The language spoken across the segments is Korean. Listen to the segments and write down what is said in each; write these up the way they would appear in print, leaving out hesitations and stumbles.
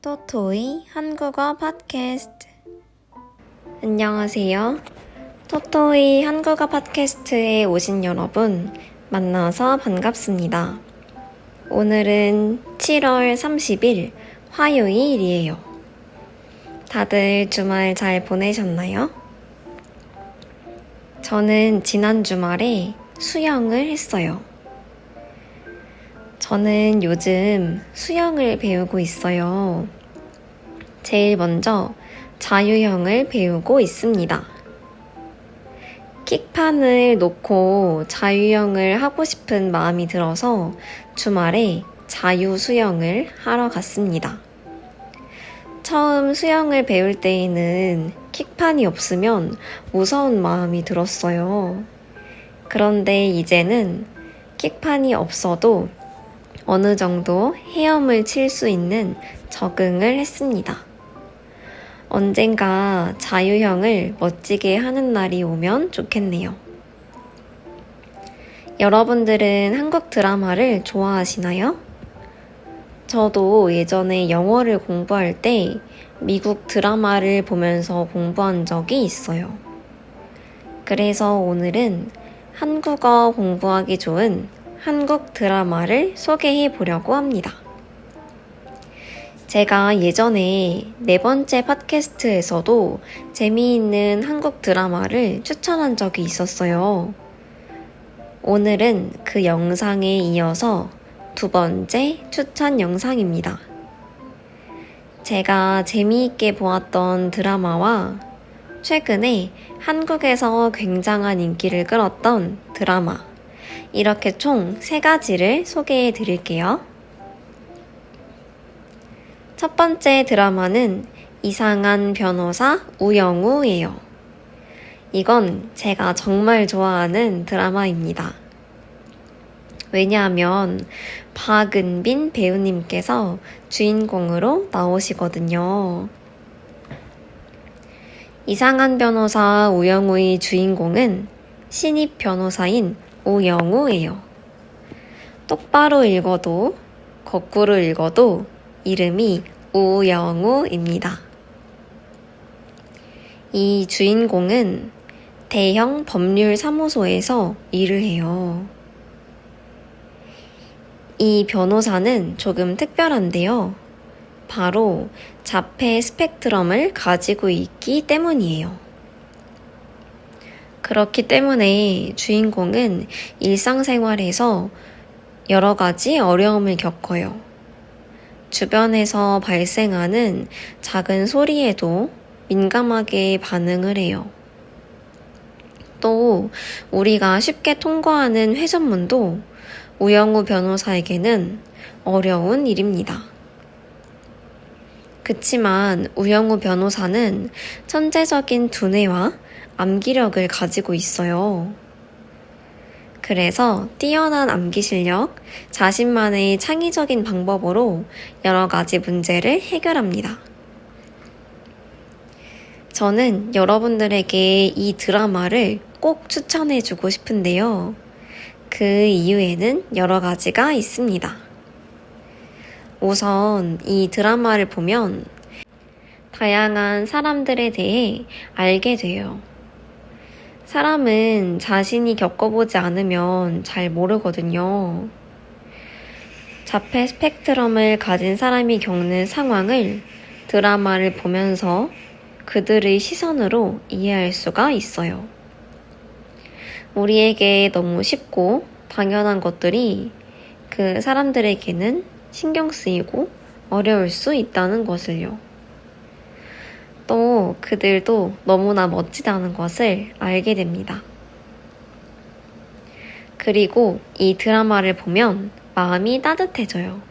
토토이 한국어 팟캐스트. 안녕하세요. 토토이 한국어 팟캐스트에 오신 여러분 만나서 반갑습니다. 오늘은 7월 30일 화요일이에요. 다들 주말 잘 보내셨나요? 저는 지난 주말에 수영을 했어요. 저는 요즘 수영을 배우고 있어요. 제일 먼저 자유형을 배우고 있습니다. 킥판을 놓고 자유형을 하고 싶은 마음이 들어서 주말에 자유수영을 하러 갔습니다. 처음 수영을 배울 때에는 킥판이 없으면 무서운 마음이 들었어요. 그런데 이제는 킥판이 없어도 어느 정도 헤엄을 칠 수 있는 적응을 했습니다. 언젠가 자유형을 멋지게 하는 날이 오면 좋겠네요. 여러분들은 한국 드라마를 좋아하시나요? 저도 예전에 영어를 공부할 때 미국 드라마를 보면서 공부한 적이 있어요. 그래서 오늘은 한국어 공부하기 좋은 한국 드라마를 소개해 보려고 합니다. 제가 예전에 4번째 팟캐스트에서도 재미있는 한국 드라마를 추천한 적이 있었어요. 오늘은 그 영상에 이어서 2번째 추천 영상입니다. 제가 재미있게 보았던 드라마와 최근에 한국에서 굉장한 인기를 끌었던 드라마, 이렇게 총 3가지를 소개해 드릴게요. 첫 번째 드라마는 이상한 변호사 우영우예요. 이건 제가 정말 좋아하는 드라마입니다. 왜냐하면 박은빈 배우님께서 주인공으로 나오시거든요. 이상한 변호사 우영우의 주인공은 신입 변호사인 우영우예요. 똑바로 읽어도 거꾸로 읽어도 이름이 우영우입니다. 이 주인공은 대형 법률 사무소에서 일을 해요. 이 변호사는 조금 특별한데요. 바로 자폐 스펙트럼을 가지고 있기 때문이에요. 그렇기 때문에 주인공은 일상생활에서 여러 가지 어려움을 겪어요. 주변에서 발생하는 작은 소리에도 민감하게 반응을 해요. 또 우리가 쉽게 통과하는 회전문도 우영우 변호사에게는 어려운 일입니다. 그치만 우영우 변호사는 천재적인 두뇌와 암기력을 가지고 있어요. 그래서 뛰어난 암기 실력, 자신만의 창의적인 방법으로 여러 가지 문제를 해결합니다. 저는 여러분들에게 이 드라마를 꼭 추천해주고 싶은데요. 그 이유에는 여러 가지가 있습니다. 우선 이 드라마를 보면 다양한 사람들에 대해 알게 돼요. 사람은 자신이 겪어보지 않으면 잘 모르거든요. 자폐 스펙트럼을 가진 사람이 겪는 상황을 드라마를 보면서 그들의 시선으로 이해할 수가 있어요. 우리에게 너무 쉽고 당연한 것들이 그 사람들에게는 신경 쓰이고 어려울 수 있다는 것을요. 또 그들도 너무나 멋지다는 것을 알게 됩니다. 그리고 이 드라마를 보면 마음이 따뜻해져요.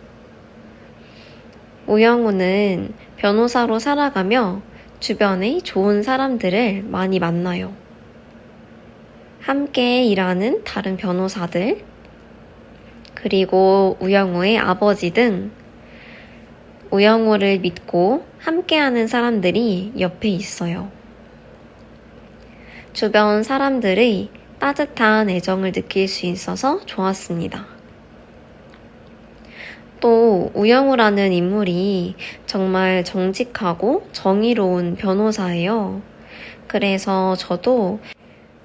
우영우는 변호사로 살아가며 주변의 좋은 사람들을 많이 만나요. 함께 일하는 다른 변호사들, 그리고 우영우의 아버지 등 우영우를 믿고 함께하는 사람들이 옆에 있어요. 주변 사람들의 따뜻한 애정을 느낄 수 있어서 좋았습니다. 또 우영우라는 인물이 정말 정직하고 정의로운 변호사예요. 그래서 저도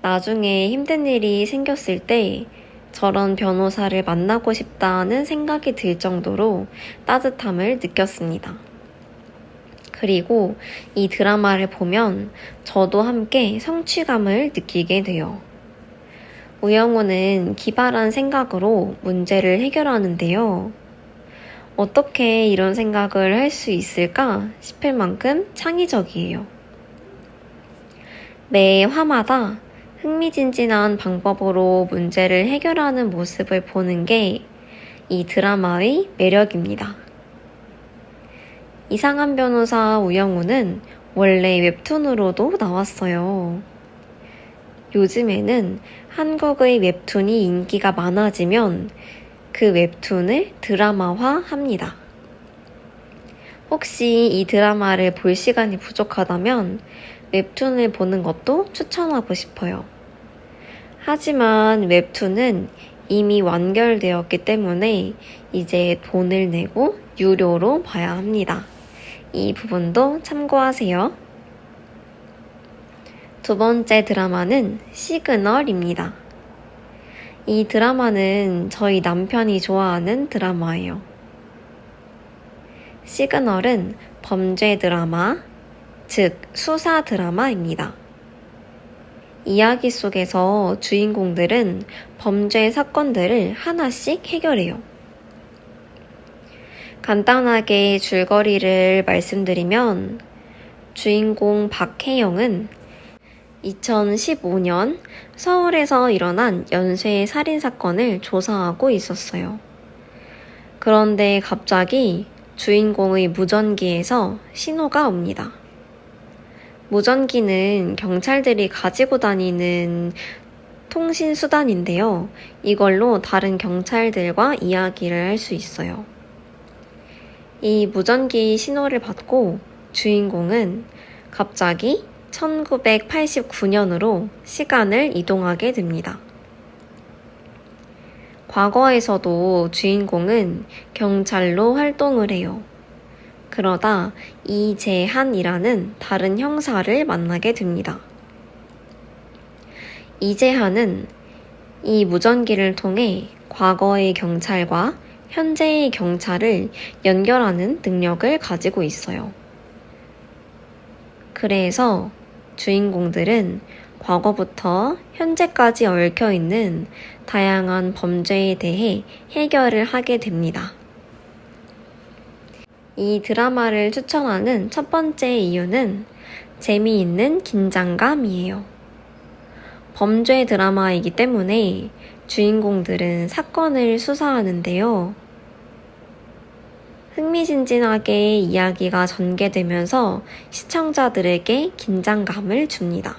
나중에 힘든 일이 생겼을 때 저런 변호사를 만나고 싶다는 생각이 들 정도로 따뜻함을 느꼈습니다. 그리고 이 드라마를 보면 저도 함께 성취감을 느끼게 돼요. 우영우는 기발한 생각으로 문제를 해결하는데요. 어떻게 이런 생각을 할 수 있을까 싶을 만큼 창의적이에요. 매 화마다 흥미진진한 방법으로 문제를 해결하는 모습을 보는 게 이 드라마의 매력입니다. 이상한 변호사 우영우는 원래 웹툰으로도 나왔어요. 요즘에는 한국의 웹툰이 인기가 많아지면 그 웹툰을 드라마화합니다. 혹시 이 드라마를 볼 시간이 부족하다면 웹툰을 보는 것도 추천하고 싶어요. 하지만 웹툰은 이미 완결되었기 때문에 이제 돈을 내고 유료로 봐야 합니다. 이 부분도 참고하세요. 두 번째 드라마는 시그널입니다. 이 드라마는 저희 남편이 좋아하는 드라마예요. 시그널은 범죄 드라마, 즉 수사 드라마입니다. 이야기 속에서 주인공들은 범죄 사건들을 하나씩 해결해요. 간단하게 줄거리를 말씀드리면 주인공 박혜영은 2015년 서울에서 일어난 연쇄 살인사건을 조사하고 있었어요. 그런데 갑자기 주인공의 무전기에서 신호가 옵니다. 무전기는 경찰들이 가지고 다니는 통신수단인데요. 이걸로 다른 경찰들과 이야기를 할 수 있어요. 이 무전기 신호를 받고 주인공은 갑자기 1989년으로 시간을 이동하게 됩니다. 과거에서도 주인공은 경찰로 활동을 해요. 그러다 이재한이라는 다른 형사를 만나게 됩니다. 이재한은 이 무전기를 통해 과거의 경찰과 현재의 경찰을 연결하는 능력을 가지고 있어요. 그래서 주인공들은 과거부터 현재까지 얽혀있는 다양한 범죄에 대해 해결을 하게 됩니다. 이 드라마를 추천하는 첫 번째 이유는 재미있는 긴장감이에요. 범죄 드라마이기 때문에 주인공들은 사건을 수사하는데요. 흥미진진하게 이야기가 전개되면서 시청자들에게 긴장감을 줍니다.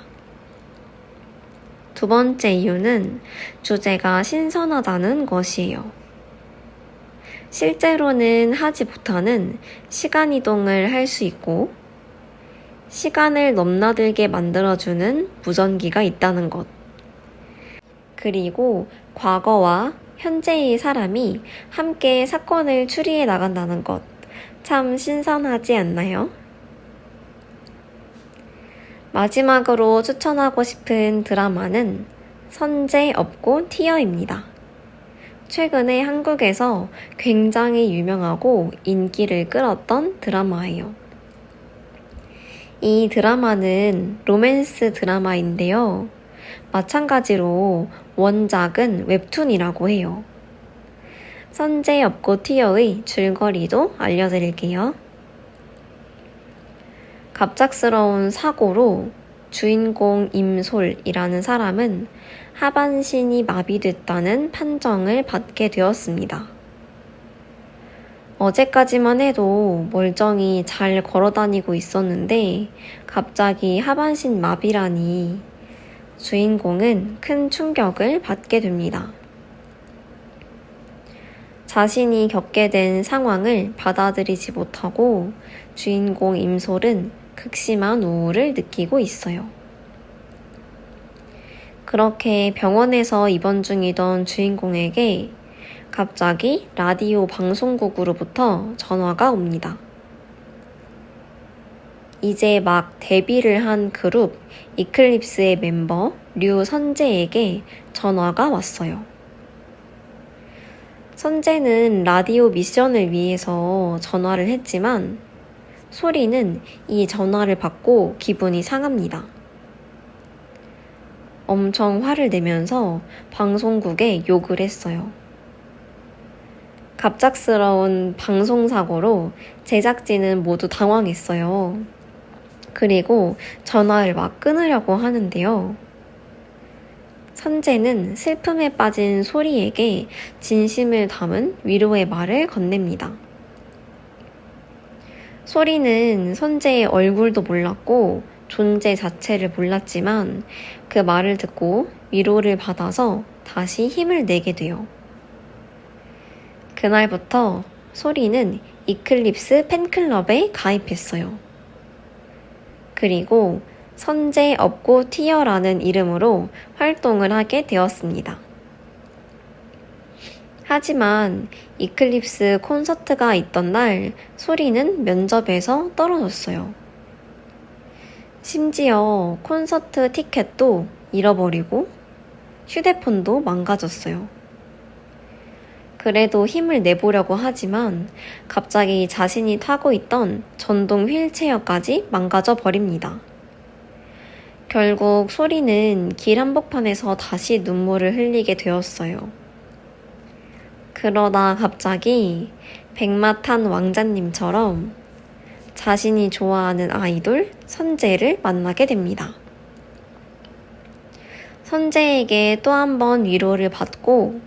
두 번째 이유는 주제가 신선하다는 것이에요. 실제로는 하지 못하는 시간이동을 할 수 있고 시간을 넘나들게 만들어주는 무전기가 있다는 것. 그리고 과거와 현재의 사람이 함께 사건을 추리해 나간다는 것. 참 신선하지 않나요? 마지막으로 추천하고 싶은 드라마는 선제 없고 티어입니다. 최근에 한국에서 굉장히 유명하고 인기를 끌었던 드라마예요. 이 드라마는 로맨스 드라마인데요. 마찬가지로 원작은 웹툰이라고 해요. 선제 없고 티어의 줄거리도 알려드릴게요. 갑작스러운 사고로 주인공 임솔이라는 사람은 하반신이 마비됐다는 판정을 받게 되었습니다. 어제까지만 해도 멀쩡히 잘 걸어다니고 있었는데 갑자기 하반신 마비라니 주인공은 큰 충격을 받게 됩니다. 자신이 겪게 된 상황을 받아들이지 못하고 주인공 임솔은 극심한 우울을 느끼고 있어요. 그렇게 병원에서 입원 중이던 주인공에게 갑자기 라디오 방송국으로부터 전화가 옵니다. 이제 막 데뷔를 한 그룹 이클립스의 멤버 류선재에게 전화가 왔어요. 선재는 라디오 미션을 위해서 전화를 했지만 소리는 이 전화를 받고 기분이 상합니다. 엄청 화를 내면서 방송국에 욕을 했어요. 갑작스러운 방송사고로 제작진은 모두 당황했어요. 그리고 전화를 막 끊으려고 하는데요. 선재는 슬픔에 빠진 소리에게 진심을 담은 위로의 말을 건넵니다. 소리는 선재의 얼굴도 몰랐고 존재 자체를 몰랐지만 그 말을 듣고 위로를 받아서 다시 힘을 내게 돼요. 그날부터 소리는 이클립스 팬클럽에 가입했어요. 그리고 선재 업고 티어라는 이름으로 활동을 하게 되었습니다. 하지만 이클립스 콘서트가 있던 날 소리는 면접에서 떨어졌어요. 심지어 콘서트 티켓도 잃어버리고 휴대폰도 망가졌어요. 그래도 힘을 내보려고 하지만 갑자기 자신이 타고 있던 전동 휠체어까지 망가져 버립니다. 결국 소리는 길 한복판에서 다시 눈물을 흘리게 되었어요. 그러다 갑자기 백마탄 왕자님처럼 자신이 좋아하는 아이돌 선재를 만나게 됩니다. 선재에게 또 한 번 위로를 받고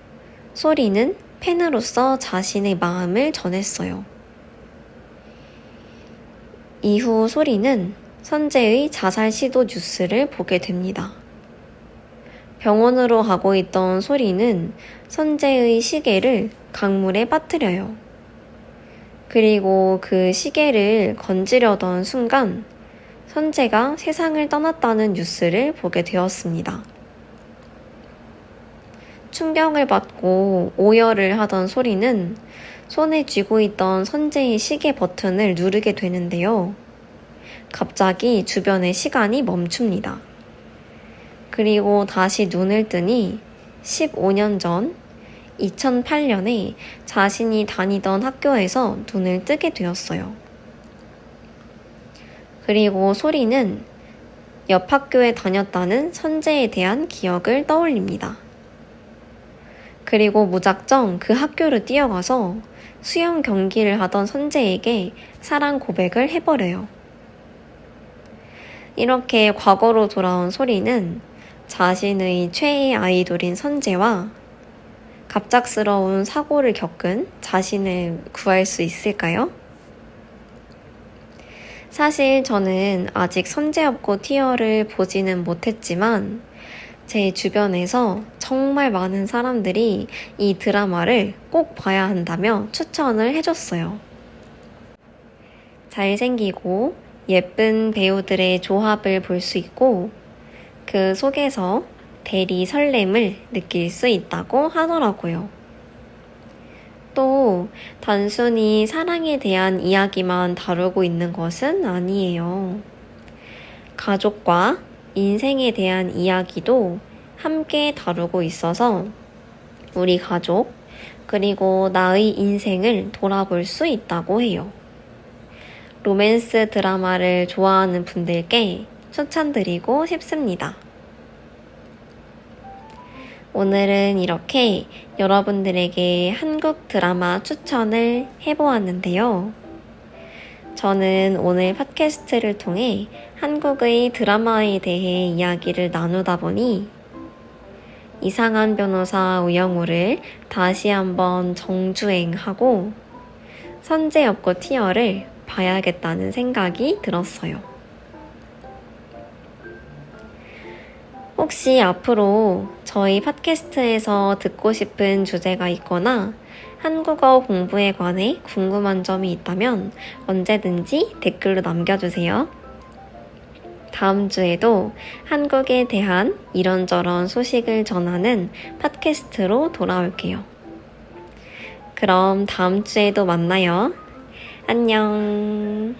소리는 팬으로서 자신의 마음을 전했어요. 이후 소리는 선재의 자살 시도 뉴스를 보게 됩니다. 병원으로 가고 있던 소리는 선재의 시계를 강물에 빠뜨려요. 그리고 그 시계를 건지려던 순간 선재가 세상을 떠났다는 뉴스를 보게 되었습니다. 충격을 받고 오열을 하던 소리는 손에 쥐고 있던 선재의 시계 버튼을 누르게 되는데요. 갑자기 주변의 시간이 멈춥니다. 그리고 다시 눈을 뜨니 15년 전 2008년에 자신이 다니던 학교에서 눈을 뜨게 되었어요. 그리고 소리는 옆 학교에 다녔다는 선재에 대한 기억을 떠올립니다. 그리고 무작정 그 학교로 뛰어가서 수영 경기를 하던 선재에게 사랑 고백을 해버려요. 이렇게 과거로 돌아온 소리는 자신의 최애 아이돌인 선재와 갑작스러운 사고를 겪은 자신을 구할 수 있을까요? 사실 저는 아직 선재 없고 티어를 보지는 못했지만 제 주변에서 정말 많은 사람들이 이 드라마를 꼭 봐야 한다며 추천을 해줬어요. 잘생기고 예쁜 배우들의 조합을 볼 수 있고 그 속에서 대리 설렘을 느낄 수 있다고 하더라고요. 또 단순히 사랑에 대한 이야기만 다루고 있는 것은 아니에요. 가족과 인생에 대한 이야기도 함께 다루고 있어서 우리 가족 그리고 나의 인생을 돌아볼 수 있다고 해요. 로맨스 드라마를 좋아하는 분들께 추천드리고 싶습니다. 오늘은 이렇게 여러분들에게 한국 드라마 추천을 해보았는데요. 저는 오늘 팟캐스트를 통해 한국의 드라마에 대해 이야기를 나누다 보니 이상한 변호사 우영우를 다시 한번 정주행하고 선재 없고 티어를 봐야겠다는 생각이 들었어요. 혹시 앞으로 저희 팟캐스트에서 듣고 싶은 주제가 있거나 한국어 공부에 관해 궁금한 점이 있다면 언제든지 댓글로 남겨주세요. 다음 주에도 한국에 대한 이런저런 소식을 전하는 팟캐스트로 돌아올게요. 그럼 다음 주에도 만나요. 안녕.